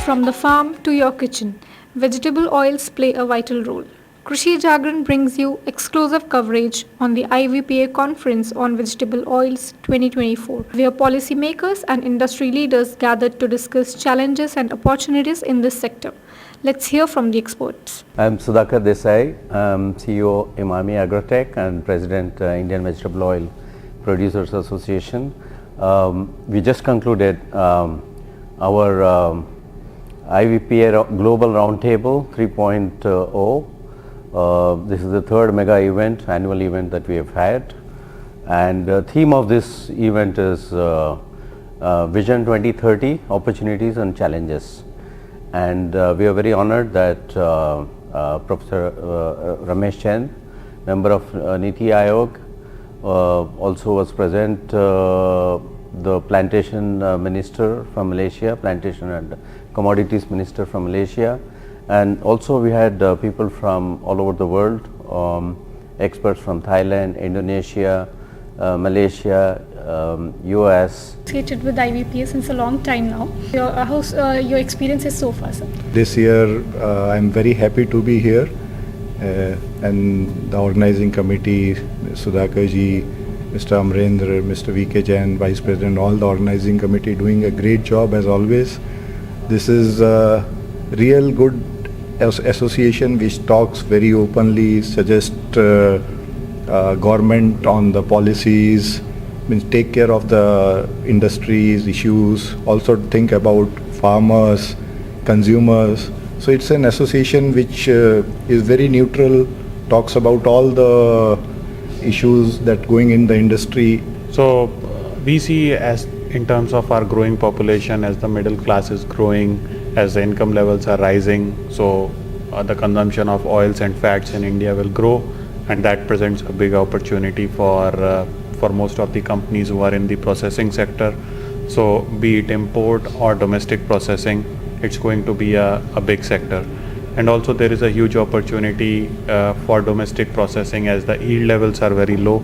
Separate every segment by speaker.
Speaker 1: From the farm to your kitchen, vegetable oils play a vital role. Krishi Jagran brings you exclusive coverage on the IVPA Conference on Vegetable Oils 2024, where policymakers and industry leaders gathered to discuss challenges and opportunities in this sector. Let's hear from the experts.
Speaker 2: I'm Sudhakar Desai, I'm CEO Imami Agrotech and President Indian Vegetable Oil Producers Association. We just concluded our IVPA Global Roundtable 3.0. This is the third mega event, annual event that we have had, and the theme of this event is Vision 2030, Opportunities and Challenges. And we are very honored that Professor Ramesh Chand, member of Niti Aayog, also was present, the plantation minister from Malaysia, plantation and commodities minister from Malaysia, and also we had people from all over the world, experts from Thailand, Indonesia, Malaysia, US.
Speaker 1: Associated with IVPA since a long time now. Your experience is so far, sir?
Speaker 3: This year I'm very happy to be here, and the organizing committee, Sudhakar ji, Mr. Amrendra, Mr. V.K. Jain, Vice President, all the organizing committee doing a great job as always. This is a real good association which talks very openly, suggests government on the policies, means take care of the industry's issues, also think about farmers, consumers. So it's an association which is very neutral, talks about all the issues that going in the industry.
Speaker 4: So we see, as in terms of our growing population, as the middle class is growing, as the income levels are rising, so the consumption of oils and fats in India will grow, and that presents a big opportunity for most of the companies who are in the processing sector. So be it import or domestic processing, it's going to be a big sector. And also there is a huge opportunity for domestic processing, as the yield levels are very low.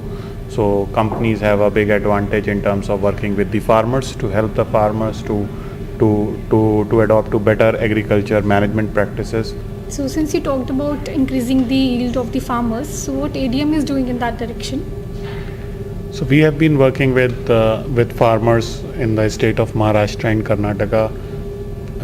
Speaker 4: So companies have a big advantage in terms of working with the farmers to help the farmers to adopt to better agriculture management practices.
Speaker 1: So since you talked about increasing the yield of the farmers, so what ADM is doing in that direction?
Speaker 4: So we have been working with farmers in the state of Maharashtra and Karnataka.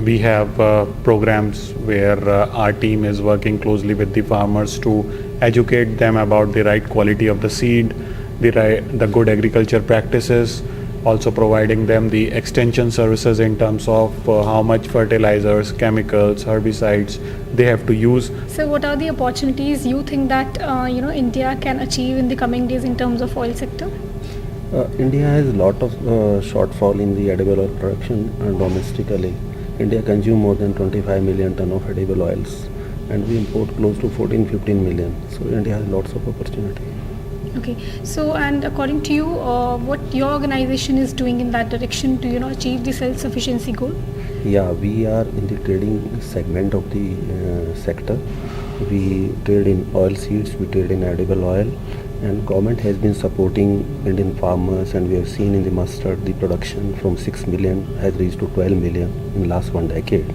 Speaker 4: We have programs where our team is working closely with the farmers to educate them about the right quality of the seed, the good agriculture practices, also providing them the extension services in terms of how much fertilizers, chemicals, herbicides they have to use.
Speaker 1: So what are the opportunities you think that India can achieve in the coming days in terms of oil sector?
Speaker 5: India has a lot of shortfall in the edible oil production domestically. India consumes more than 25 million ton of edible oils, and we import close to 14-15 million. So India has lots of opportunity.
Speaker 1: Okay, so and according to you, what your organization is doing in that direction to achieve the self-sufficiency goal?
Speaker 5: Yeah, we are in the trading segment of the sector. We trade in oil seeds, we trade in edible oil, and government has been supporting Indian farmers, and we have seen in the mustard the production from 6 million has reached to 12 million in last 1 decade.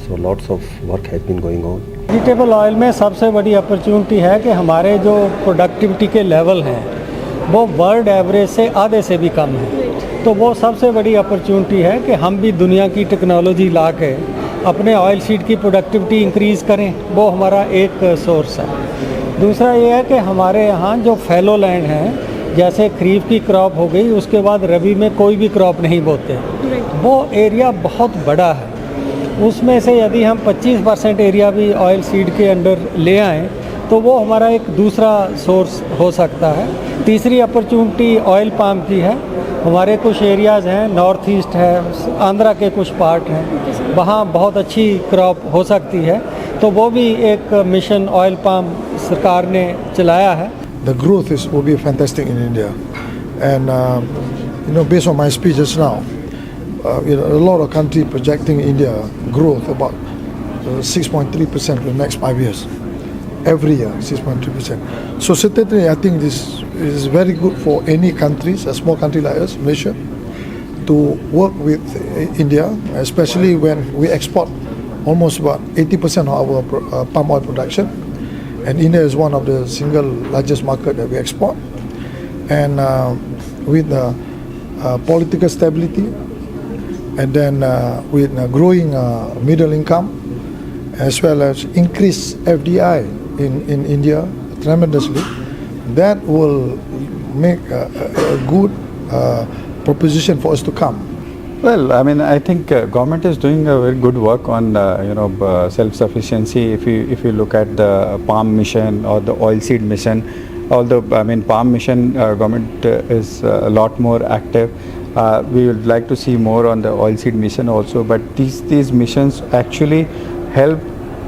Speaker 5: So lots of work has been going on.
Speaker 6: Vegetable oil में सबसे बड़ी opportunity है कि हमारे जो productivity के level हैं वो वर्ल्ड एवरेज से आधे से भी कम है, तो वो सबसे बड़ी अपॉर्चुनिटी है कि हम भी दुनिया की टेक्नोलॉजी ला के अपने ऑयल सीड की प्रोडक्टिविटी इंक्रीज़ करें। वो हमारा एक सोर्स है। दूसरा ये है कि हमारे यहाँ जो फैलो लैंड हैं, जैसे खरीफ की क्रॉप हो गई, उसके बाद रबी में कोई भी क्रॉप नहीं बोते, वो एरिया बहुत बड़ा है। उसमें से यदि हम 25% एरिया भी ऑयल सीड के अंडर ले आएँ तो वो हमारा एक दूसरा सोर्स हो सकता है। तीसरी अपॉर्चुनिटी ऑयल पाम की है। हमारे कुछ एरियाज़ हैं, नॉर्थ ईस्ट है, आंध्रा के कुछ पार्ट हैं, वहाँ बहुत अच्छी क्रॉप हो सकती है, तो वो भी एक मिशन ऑयल पाम सरकार ने चलाया है।
Speaker 7: The growth will be fantastic in India, and based on my speech just now, a lot of countries projecting India growth about 6.3% for the next 5 years. Every year, 6.3%. So certainly, I think this is very good for any countries, a small country like us, Malaysia, to work with India, especially when we export almost about 80% of our palm oil production, and India is one of the single largest market that we export. And with political stability, and then with growing middle income, as well as increased FDI in India tremendously, that will make a good proposition for us to come.
Speaker 8: Well, I mean, I think government is doing a very good work on self-sufficiency. If you look at the palm mission or the oilseed mission, although I mean palm mission government is a lot more active. We would like to see more on the oilseed mission also. But these missions actually help.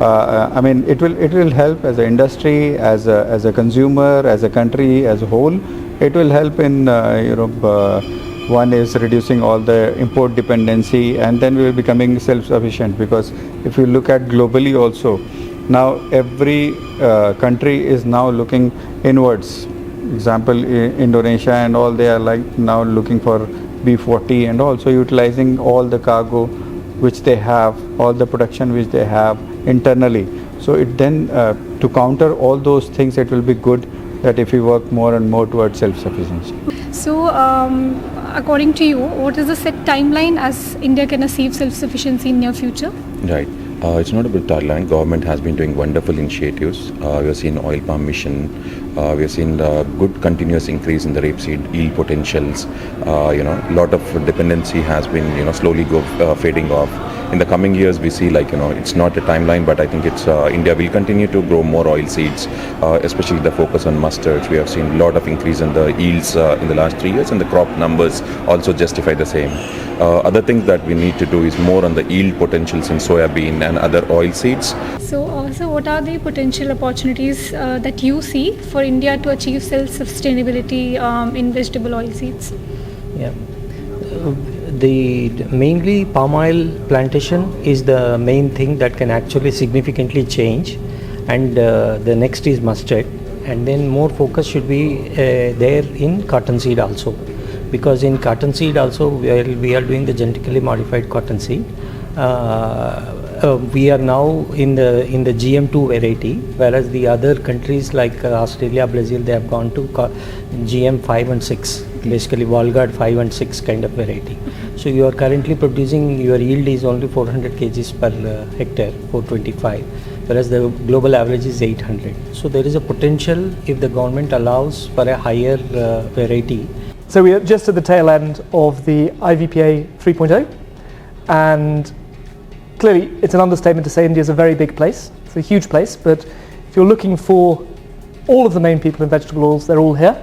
Speaker 8: I mean, it will help as an industry, as a consumer, as a country as a whole. It will help in one is reducing all the import dependency, and then we will becoming self-sufficient, because if you look at globally also, now every country is now looking inwards. Example, Indonesia and all, they are like now looking for B40 and also utilizing all the cargo which they have, all the production which they have internally. So it then to counter all those things, it will be good that if we work more and more towards self-sufficiency.
Speaker 1: So, according to you, what is the set timeline as India can achieve self-sufficiency in near future?
Speaker 9: Right. It's not about Thailand. Government has been doing wonderful initiatives. We have seen oil palm mission. We have seen good continuous increase in the rapeseed yield potentials. A lot of dependency has been slowly fading off. In the coming years, we see it's not a timeline, but I think it's India will continue to grow more oil seeds, especially the focus on mustards. We have seen a lot of increase in the yields in the last 3 years, and the crop numbers also justify the same. Other things that we need to do is more on the yield potentials in soybean and other oil seeds.
Speaker 1: So, what are the potential opportunities that you see for India to achieve self-sustainability in vegetable oil seeds?
Speaker 10: Yeah. The mainly palm oil plantation is the main thing that can actually significantly change, and the next is mustard, and then more focus should be there in cottonseed also, because in cottonseed also we are doing the genetically modified cottonseed. We are now in the GM2 variety, whereas the other countries like Australia, Brazil, they have gone to GM5 and 6, basically Valgard 5 and 6 kind of variety. So you are currently producing, your yield is only 400 kgs per hectare, 425, whereas the global average is 800. So there is a potential if the government allows for a higher variety.
Speaker 11: So we are just at the tail end of the IVPA 3.0, and clearly it's an understatement to say India is a very big place. It's a huge place, but if you're looking for all of the main people in vegetable oils, they're all here.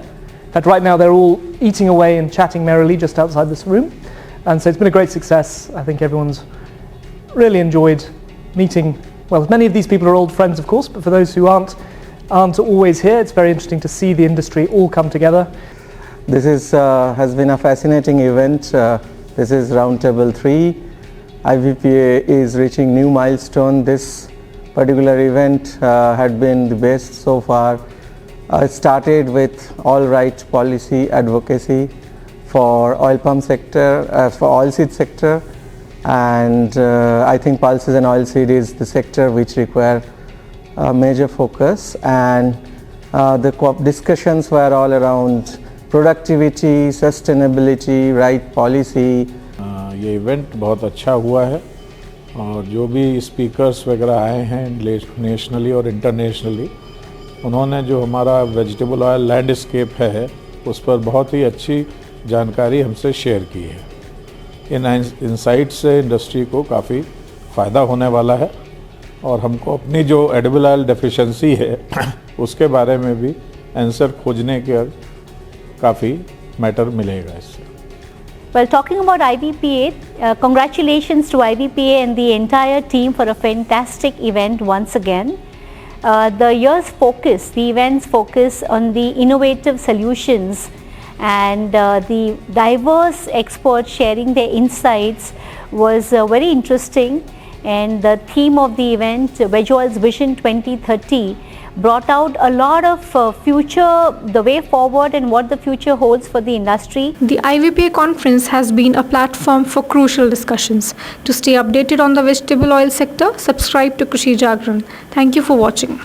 Speaker 11: In fact, right now they're all eating away and chatting merrily just outside this room. And so it's been a great success. I think everyone's really enjoyed meeting, well, many of these people are old friends, of course, but for those who aren't always here, it's very interesting to see the industry all come together.
Speaker 12: This has been a fascinating event. This is Roundtable 3. IVPA is reaching new milestone. This particular event had been the best so far. It started with all right policy advocacy for oil palm sector, for oilseed sector, and I think pulses and oilseed is the sector which require major focus, and the discussions were all around productivity, sustainability, right policy.
Speaker 13: ये event बहुत अच्छा हुआ है, और जो भी speakers वगैरह आए हैं नेशनली और इंटरनेशनली, उन्होंने जो हमारा वेजिटेबल ऑयल लैंडस्केप है उस पर बहुत ही अच्छी जानकारी हमसे शेयर की है। इन इंसाइट से इंडस्ट्री को काफ़ी फ़ायदा होने वाला है, और हमको अपनी जो एडिबल ऑयल डेफिशिएंसी है उसके बारे में भी आंसर खोजने के काफ़ी मैटर मिलेगा इससे।
Speaker 14: Well, talking about IVPA, congratulations to IVPA and the entire team for a fantastic event once again. The year's focus, the event's focus on the innovative solutions and the diverse experts sharing their insights was very interesting, and the theme of the event, Veg Oils Vision 2030, brought out a lot of future, the way forward and what the future holds for the industry.
Speaker 1: The IVPA conference has been a platform for crucial discussions. To stay updated on the vegetable oil sector, subscribe to Krishi Jagran. Thank you for watching.